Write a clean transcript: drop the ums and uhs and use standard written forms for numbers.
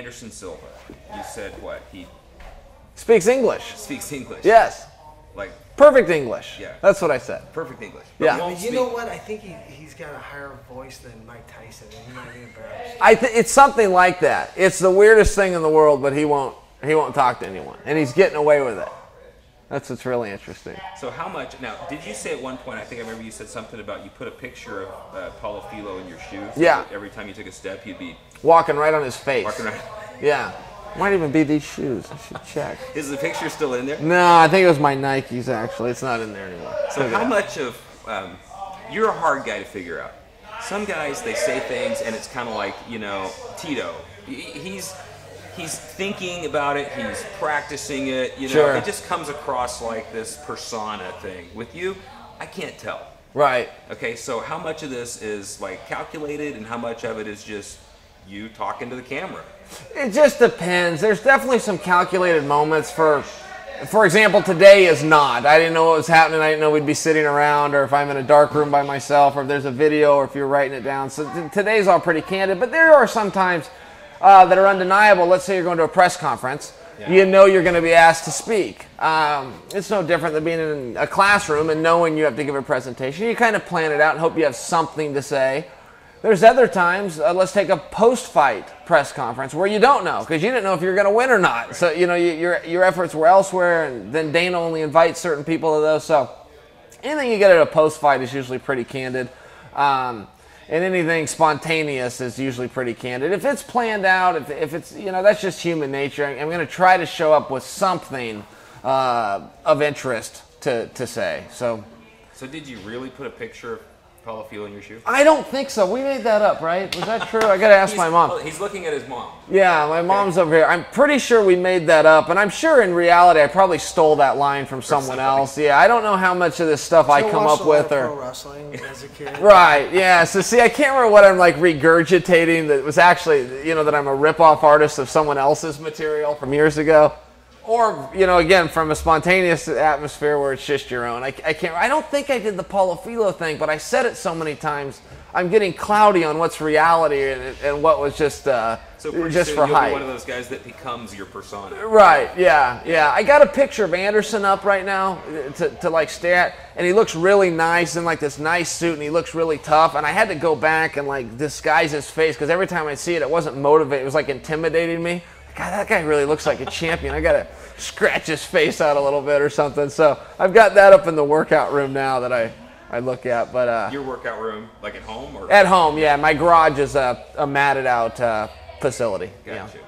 Anderson Silva. You said what? He Speaks English. speaks English. Yes. Like Perfect English. Yeah. That's what I said. perfect English. Yeah. he I won't mean, you speak- know what? I think he's got a higher voice than Mike Tyson, and he might be embarrassed. It's something like that. It's the weirdest thing in the world, but he won't talk to anyone, and he's getting away with it. That's what's really interesting. So how much? Now, did you say at one point? I think I remember you said something about you put a picture of Paulo Filho in your shoes. Yeah. Every time you took a step, you'd be Walking right on his face. walking around. Yeah. Might even be these shoes. I should check. Is the picture still in there? No, I think it was my Nikes, actually. It's not in there anymore. So how much of you're a hard guy to figure out. Some guys, they say things and it's kind of like, Tito. He's thinking about it. He's practicing it. Sure. It just comes across like this persona thing. With you, I can't tell. Right. Okay, so how much of this is like calculated and how much of it is just you talking to the camera? It just depends. There's definitely some calculated moments. For example, today is not. I didn't know what was happening. I didn't know we'd be sitting around, or if I'm in a dark room by myself, or if there's a video, or if you're writing it down. So today's all pretty candid. But there are some times that are undeniable. Let's say you're going to a press conference. Yeah. You know you're going to be asked to speak. It's no different than being in a classroom and knowing you have to give a presentation. You kind of plan it out and hope you have something to say. There's other times, let's take a post-fight press conference where you don't know because you didn't know if you're going to win or not. Right. So, your efforts were elsewhere, and then Dana only invites certain people to those. So anything you get at a post-fight is usually pretty candid. And anything spontaneous is usually pretty candid. If it's planned out, if it's, that's just human nature. I'm going to try to show up with something of interest to say. So did you really put a picture of Paulo Filho in your shoe? I don't think so. We made that up, right? Was that true? I got to ask my mom. He's looking at his mom. Yeah, my mom's over here. I'm pretty sure we made that up, and I'm sure in reality I probably stole that line from someone else. Yeah, I don't know how much of this stuff I come up with or pro wrestling as a kid. Right. Yeah. So see, I can't remember what I'm like regurgitating that was actually, that I'm a rip-off artist of someone else's material from years ago. Or, again, from a spontaneous atmosphere where it's just your own. I don't think I did the Paulo Filho thing, but I said it so many times, I'm getting cloudy on what's reality and what was just so just for you'll hype. be one of those guys that becomes your persona. Right, yeah. I got a picture of Anderson up right now to like stare at, and he looks really nice in like this nice suit, and he looks really tough, and I had to go back and like disguise his face, because every time I see it, it wasn't motivating, it was like intimidating me. God, that guy really looks like a champion. I got to scratch his face out a little bit or something. So I've got that up in the workout room now that I look at. But your workout room, like at home? Or? At home, yeah. My garage is a matted out facility. Gotcha. Yeah.